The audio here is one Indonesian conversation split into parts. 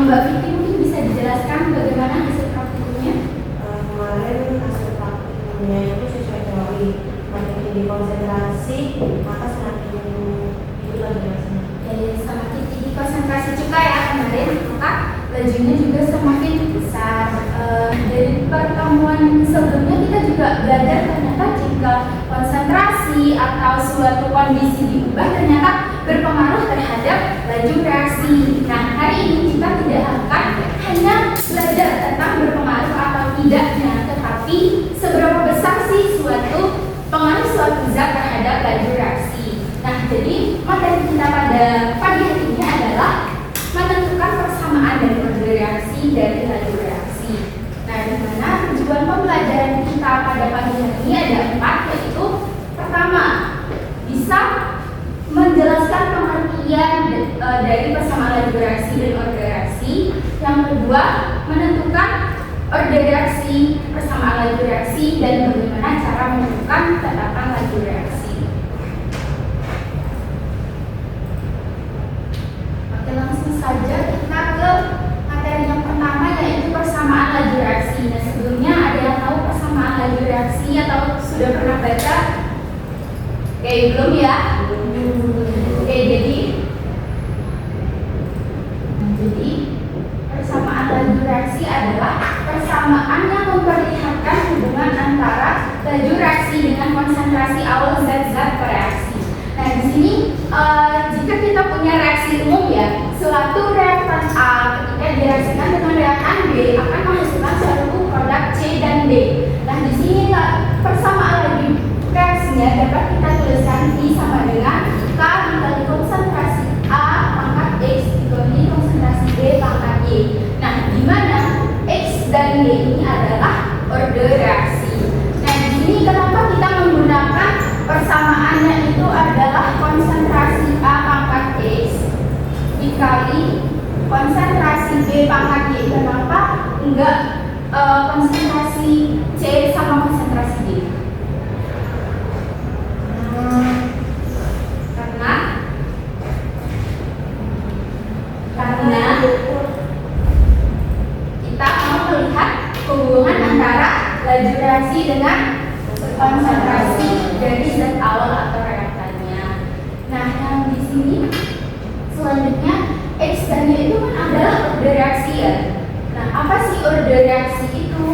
Mbak Fitri mungkin bisa dijelaskan bagaimana hasil praktikumnya? Kemarin hasil praktikumnya itu sesuai teori, makin tinggi konsentrasi maka semakin itu lagi rasanya. Semakin tinggi konsentrasi juga ya kemarin, maka lajunya juga semakin besar. Dari pertemuan sebelumnya kita juga belajar ternyata jika konsentrasi atau suatu kondisi diubah ternyata berpengaruh terhadap laju reaksi. Nah, hari ini kita tidak akan hanya belajar tentang berpengaruh atau tidaknya, tetapi seberapa besar sih pengaruh suatu zat terhadap laju reaksi. Nah, jadi materi kita pada pagi hari ini adalah menentukan persamaan dari order reaksi dari laju reaksi. Nah, di mana tujuan pembelajaran kita pada pagi hari ini ada 4, yaitu pertama, bisa menjelaskan pengertian dari persamaan laju reaksi dan order reaksi. Yang kedua, menentukan order reaksi, persamaan laju reaksi, dan bagaimana cara menentukan tetapan laju reaksi. Oke, langsung saja kita ke materi yang pertama, yaitu persamaan laju reaksi. Nah, sebelumnya ada yang tahu persamaan laju reaksi atau sudah pernah baca? Oke, belum ya? Oke, jadi persamaan laju reaksi adalah persamaan yang memperlihatkan hubungan antara laju reaksi dengan konsentrasi awal zat-zat bereaksi. Nah, di sini jika kita punya reaksi umum ya, suatu reaktan A ketika direaksikan dengan reaktan B akan menghasilkan suatu produk C dan D. Nah, di sini persamaan laju reaksinya dapat kita tuliskan I sama dengan K dikali konsentrasi A pangkat X dikali konsentrasi B pangkat Y. Nah, di mana X dan Y ini adalah order reaksi. Nah, di sini kenapa kita menggunakan persamaannya itu adalah konsentrasi A pangkat X dikali konsentrasi B pangkat Y. Kenapa enggak konsentrasi C sama konsentrasi D? Karena kita mau melihat hubungan antara laju reaksi dengan konsentrasi dari zat awal atau reaktannya. Nah, yang di sini selanjutnya X dan Y itu kan adalah order reaksi ya. Nah, apa sih order reaksi itu?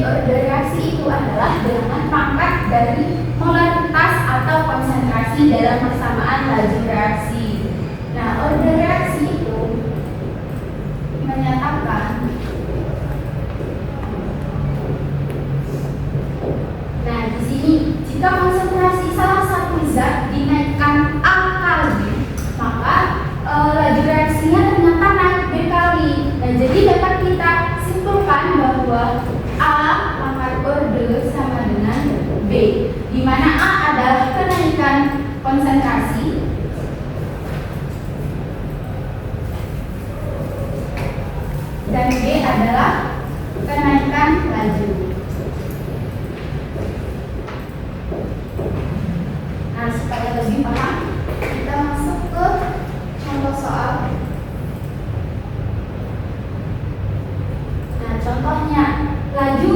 Order reaksi itu adalah bilangan pangkat dari molaritas atau konsentrasi dalam persamaan laju reaksi. Nah, order reaksi itu menyatakan, nah di sini jika konsentrasi salah satu zat dinaikkan A kali, maka laju reaksinya ternyata naik B kali. Nah, jadi dapat kita simpulkan bahwa A pangkat order sama dengan B, di mana A adalah kenaikan konsentrasi dan B adalah kenaikan laju. Nah, supaya lebih paham, kita masuk ke contoh soal. Nah, contohnya, laju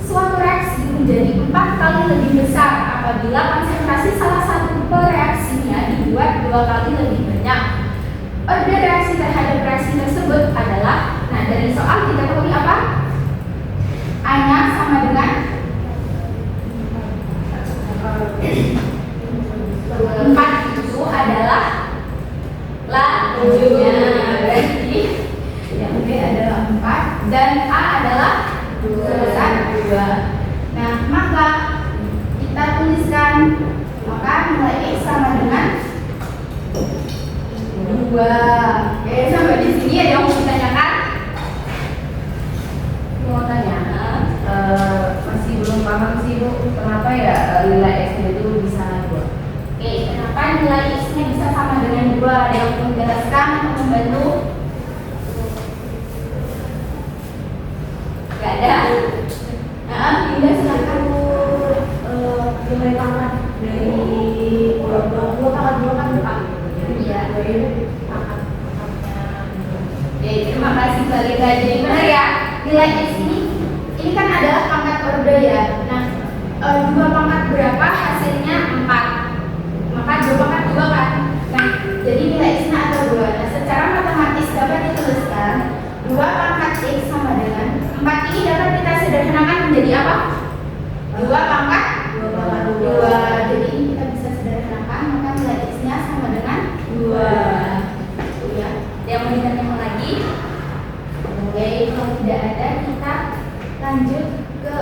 suatu reaksi menjadi 4 kali lebih besar apabila konsentrasi salah satu reaksinya dibuat 2 kali lebih banyak. Order reaksi terhadap reaksi tersebut adalah, nah dari soal kita ketahui apa? A-nya sama dengan 4, itu adalah lajunya. Berarti yang B adalah 4 dan A adalah sebesar 2. Nah, maka kita tuliskan, maka nilai X sama dengan 2. Oke, sampai di sini ada yang mau ditanyakan? Mau tanya? Masih belum paham sih Bu, kenapa ya nilai X itu bisa 2? Oke, kenapa nilai X-nya bisa sama dengan 2? Ada yang mau menjelaskan atau membantu? Gak ada? Oke, terima kasih Mbak Linda. Jadi benar ya, nilai X ini kan adalah pangkat orde ya. Nah, 2 pangkat berapa hasilnya 4. Maka 2 pangkat 2 kan. Nah, jadi nilai X-nya ada 2. Nah, secara matematis dapat dituliskan 2 pangkat X sama dengan 4 ini dapat kita sederhanakan menjadi apa? 2 pangkat 2. Jadi ini kita bisa sederhanakan, maka nilai X-nya sama dengan 2. Ya. Yang mau ditanya lagi? Oke, kalau tidak ada kita lanjut ke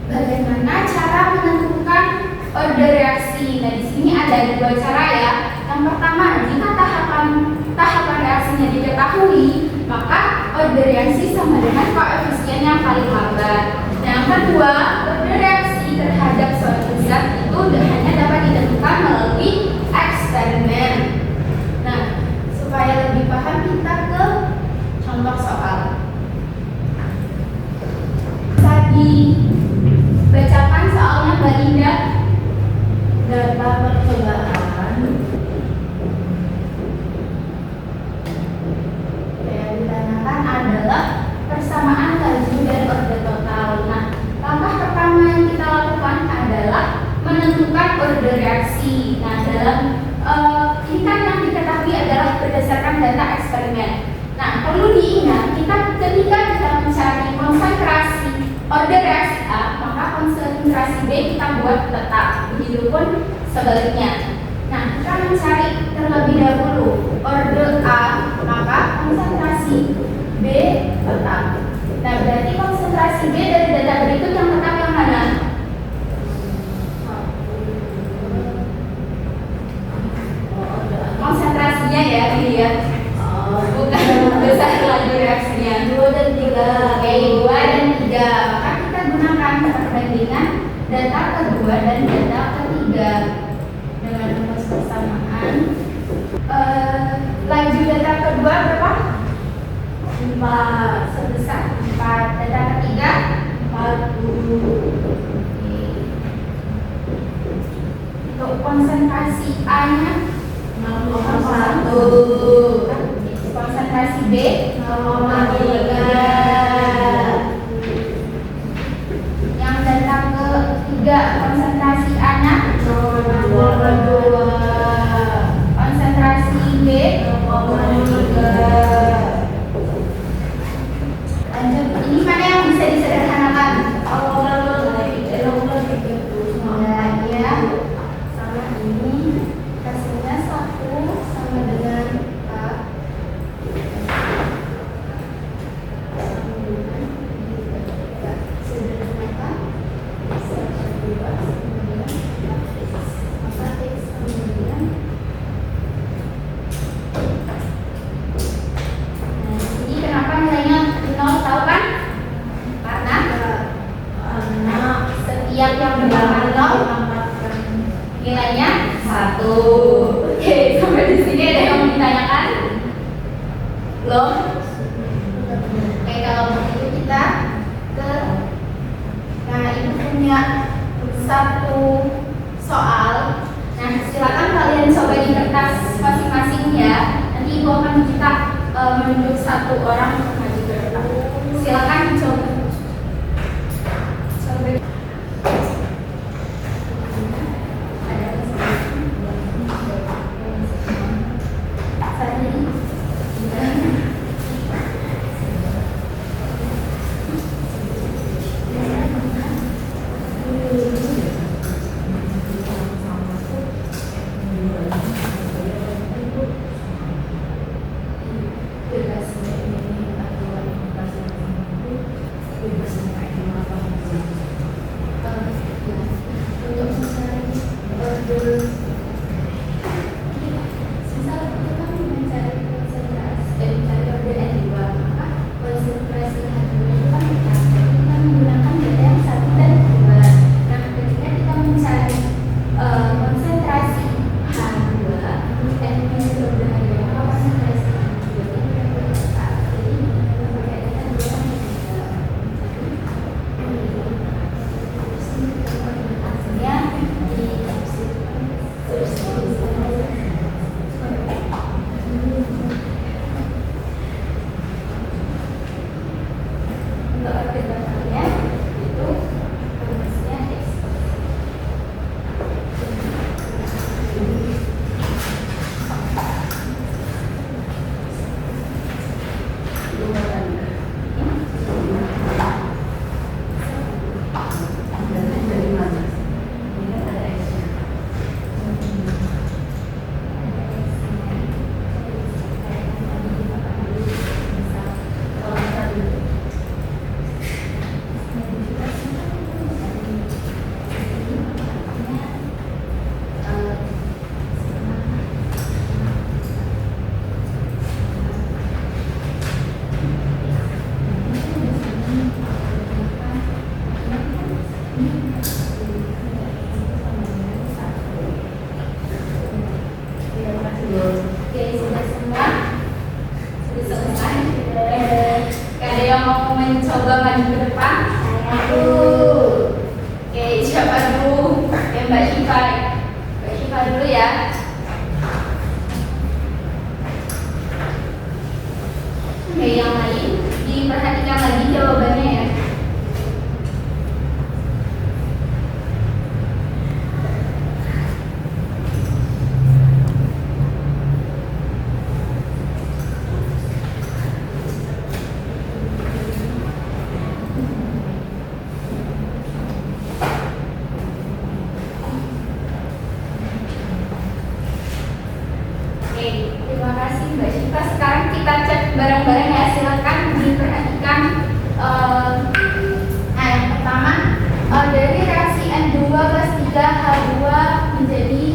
bagaimana cara menentukan order reaksi. Nah, di sini ada 2 cara ya. Yang pertama, jika tahapan reaksinya diketahui, maka order reaksi sama dengan koefisien yang paling lambat. Nah, yang kedua, order reaksi terhadap suatu zat itu hanya dapat ditentukan melalui eksperimen. Nah, supaya lebih paham kita ke contoh soal. Bisa dibacakan soalnya Mbak Linda. Data percobaan Yang ditanyakan adalah persamaan laju dan order total. Nah, langkah pertama yang kita lakukan adalah menentukan order reaksi. Nah, dalam ini kan yang diketahui adalah berdasarkan data eksperimen. Nah, perlu diingat ketika kita mencari konsentrasi order reaksi A, maka konsentrasi B kita buat tetap. Begitupun sebaliknya. Nah, kita mencari terlebih dahulu order A, maka konsentrasi B tetap. Nah, berarti konsentrasi B dari data berikut yang tetap yang mana? Konsentrasinya ya, ini ya. Bukan besar laju reaksinya. 2 dan 3. Oke, 2 dan 3. Maka kita gunakan perbandingan data kedua dan data ketiga dengan rumus persamaan. Laju data kedua berapa? 4. Sebesar 4. Data ketiga 40. Untuk konsentrasi A-nya 0,1. konsentrasi B 0,3. yang data ketiga konsentrasi A-nya 0,2. konsentrasi B 0,3. lanjut, ini mana yang bisa disederhanakan? Nah, ya, sama ini hasilnya 1 sama dengan A sederhanakan 1, 2 sama dengan maka X sama dengan. Nah, ini kenapa nilainya 0 tahu kan? Karena setiap yang berbanding 0 nilainya 1. Oke, sampai di sini ada yang mau ditanyakan? Belum? Oke, kalau begitu kita ke, nah ini punya 1 soal. Nah, silakan kalian coba di kertas masing-masing ya. Nanti ibu akan minta menunjuk 1 orang untuk maju ke depan. Silakan dicoba. depan? Aku. Oke, siapa dulu? Oke, Mbak Syifa. Mbak Syifa dulu ya. Oke, yang lain diperhatikan lagi jawabannya ya. Oke, terima kasih Mbak Syifa. Sekarang kita cek bareng-bareng ya. Silakan diperhatikan. Nah, yang pertama dari reaksi N2 plus 3H2 menjadi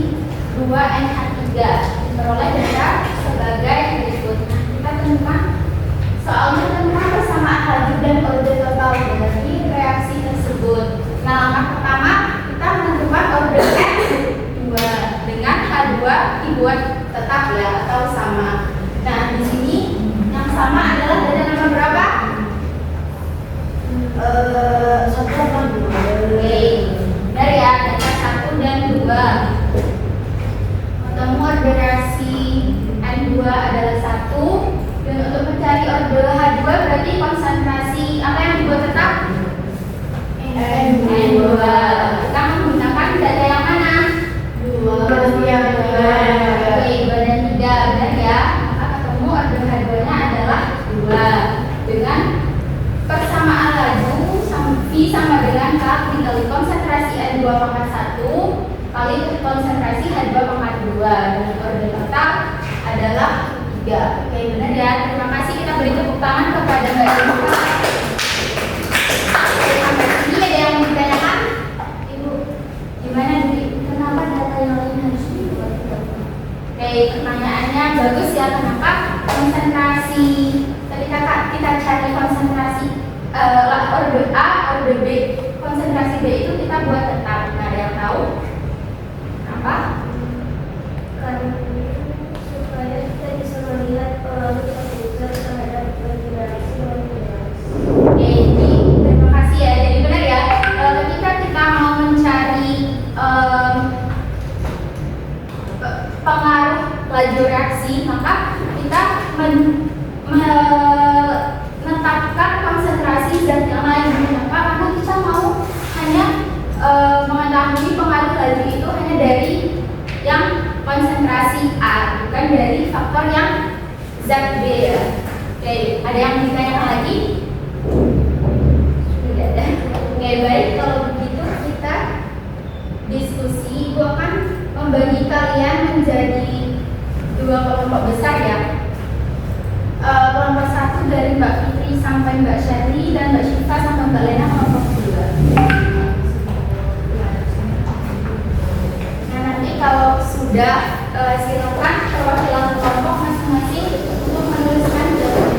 2NH3 diperoleh data sebagai berikut. Nah, kita tentukan soalnya tentukan persamaan laju dan order total dari reaksi tersebut. Nah, langkah pertama kita menentukan order N2 dengan H2 dibuat tetap ya atau sama. Nah, di sini yang sama adalah data nomor berapa? Satu apa dua? Oke, dari ya data 1 dan 2. Ketemu order reaksi N2 adalah 1 dan untuk mencari order H2 berarti konsentrasi apa yang dibuat tetap? N2. Kita menggunakan data yang mana? 2 dan 3. Oke, 2 dan 3 benar ya. Maka ketemu order H2-nya adalah 2 dengan persamaan laju V sama dengan K dikali konsentrasi N2 pangkat 1 kali konsentrasi H2 pangkat 2 dengan order total adalah 3. Oke, benar ya. Terima kasih. Kita beri tepuk tangan kepada Mbak Syifa. Sampai sini ada yang mau ditanyakan? Ibu, gimana nih? Kenapa data yang lain harus dibuat? Oke, pertanyaannya bagus ya. Kenapa konsentrasi ketika kita cari konsentrasi order A, order B, konsentrasi B itu kita buat tetap. Nah, ada yang tahu? Apa? Karena supaya kita bisa melihat pengaruh komputer terhadap regenerasi regenerasi. Oke, jadi terima kasih ya. Jadi benar ya, ketika kita mau mencari pengaruh laju reaksi, maka kita menetapkan konsentrasi zat yang lain. Kenapa? Karena kita mau hanya mengetahui pengaruh laju itu hanya dari yang konsentrasi A, bukan dari faktor yang zat B ya. Oke, ada yang ditanyakan lagi? Sudah ada. Oke, baik, kalau begitu kita diskusi. Ibu akan membagi kalian menjadi 2 kelompok besar ya. Kelompok 1 dari Mbak Fitri sampai Mbak Sherly dan Mbak Syifa sampai Mbak Lena kelompok 2. Nah, nanti kalau sudah silakan perwakilan kelompok masing-masing untuk menuliskan jawabannya.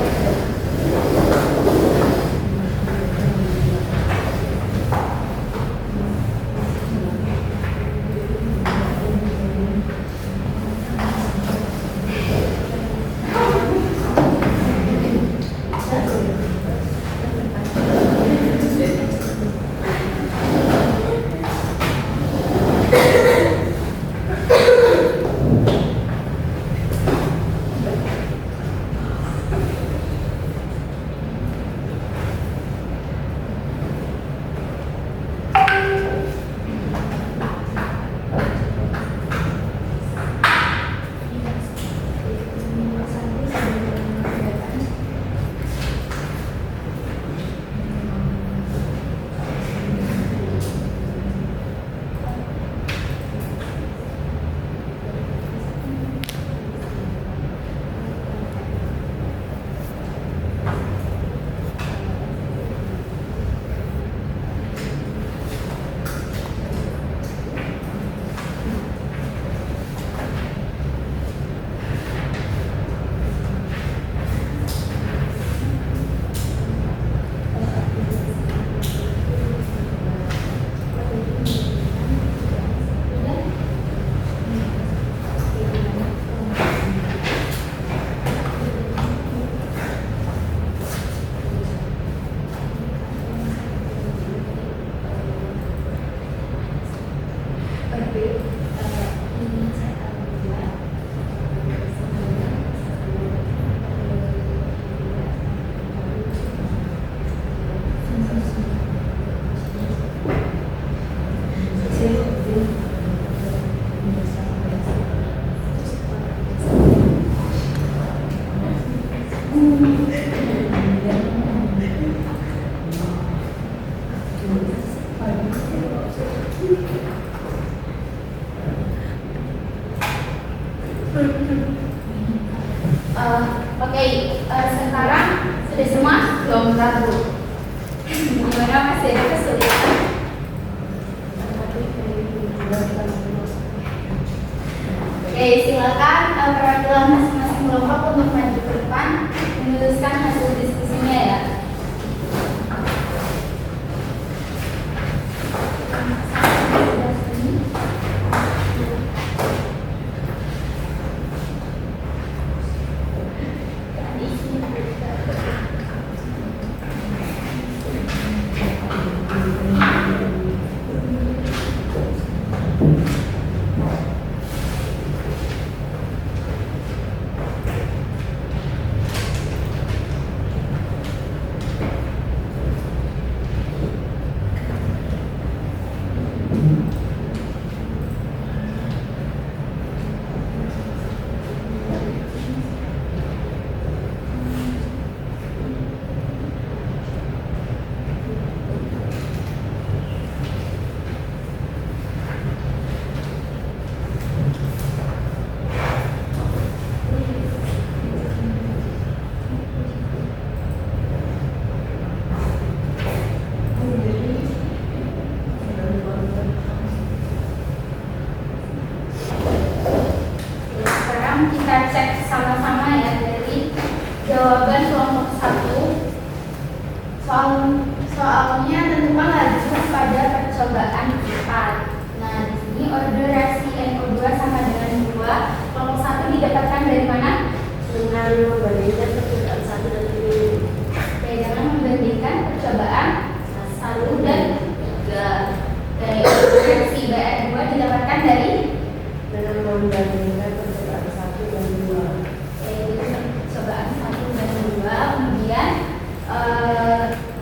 Oke, sekarang sudah semua belum ragu. Gimana masih ada kesulitan? Oke, silakan perwakilan masing-masing kelompok untuk maju ke depan menuliskan hasil diskusinya ya. Kita cek sama-sama ya dari jawaban kelompok 1. Soalnya tentukan laju pada percobaan 4. Nah, di sini order reaksi NO2 sama dengan 2. Kelompok 1 didapatkan dari mana? Dengan membandingkan percobaan 1 dan 2. Oke, dengan membandingkan percobaan 1 dan 3. Dari order reaksi BR2 didapatkan dari dengan membandingkan percobaan 1 dan 2. Percobaan 1 dan 2, kemudian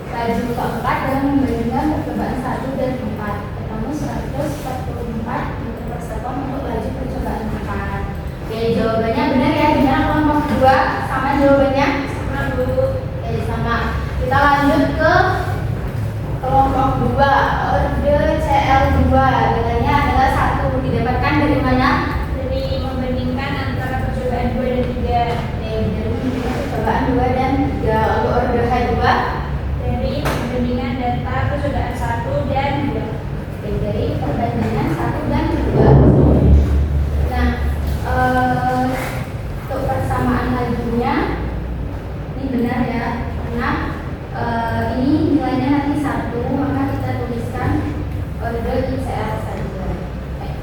laju keempat dengan membandingkan percobaan 1 dan 4. Ketemu 144 meter per sekon untuk laju percobaan 4. Oke, jawabannya benar ya. Gimana kelompok 2? Sama jawabannya? Sama, Bu. Oke, sama. Kita lanjut ke kelompok 2. Order CL2 nilainya adalah 1. Didapatkan dari mana? Dari membandingkan antara percobaan 2 dan 3. Dari membandingkan percobaan 2 dan 3. Untuk order H2 Dari perbandingan data percobaan 1 dan 2. dari perbandingan 1 dan 2. Nah, untuk persamaan lajunya ini benar ya, karena ini nilainya nanti 1, maka kita tuliskan order ICL saja,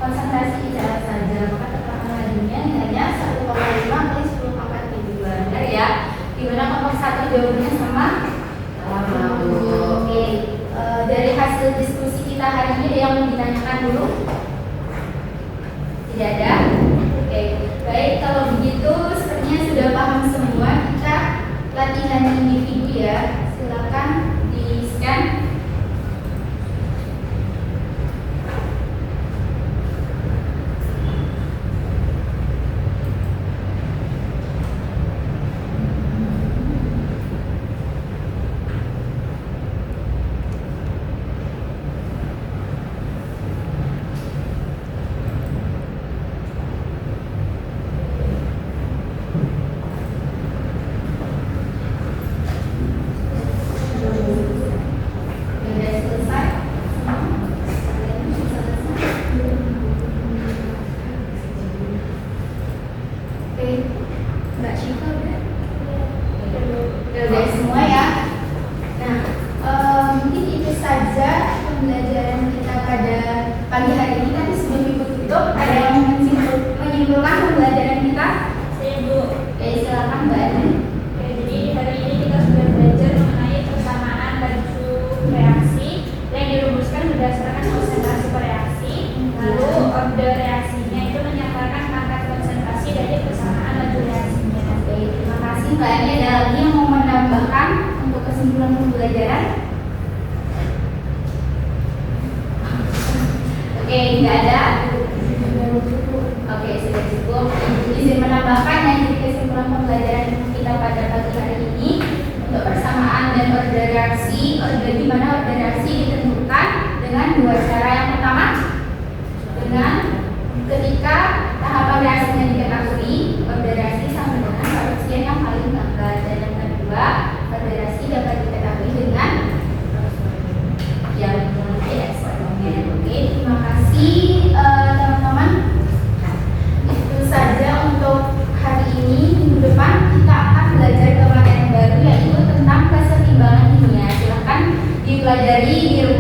konsentrasi ICL saja, maka keterangan lajunya nilainya 1,5 kali 10 pangkat 2. Benar ya? Dimana kelompok 1 jawabannya sama? Oke. Dari hasil diskusi kita hari ini ada yang mau ditanyakan dulu? Tidak ada? Oke, baik, kalau begitu sepertinya sudah paham semua. Kita latihan individu ya. Silakan di scan. Sudah selesai? Kalian sudah selesai? Oke, Mbak Syifa udah? Udah semua ya? Nah, mungkin itu saja pembelajaran kita pada pagi hari ini. Tapi sebelum Ibu tutup, ada yang menyimpulkan pembelajaran kita? Saya, Bu. Oke, silakan Mbak Ani. Oke, jadi hari ini kita sudah belajar mengenai persamaan laju reaksi yang dirumuskan berdasarkan konsentrasi per reaksi. Lalu order reaksinya itu menyatakan pangkat konsentrasi dari persamaan laju reaksinya. Oke, terima kasih Mbak Ani. Ada lagi yang mau menambahkan untuk kesimpulan pembelajaran? Oke, tidak ada. Oke, sudah cukup. Izin menambahkan yang jadi kesimpulan pembelajaran kita pada pagi hari ini untuk persamaan dan order reaksi. Order di mana order reaksi ditentukan dengan dipelajari di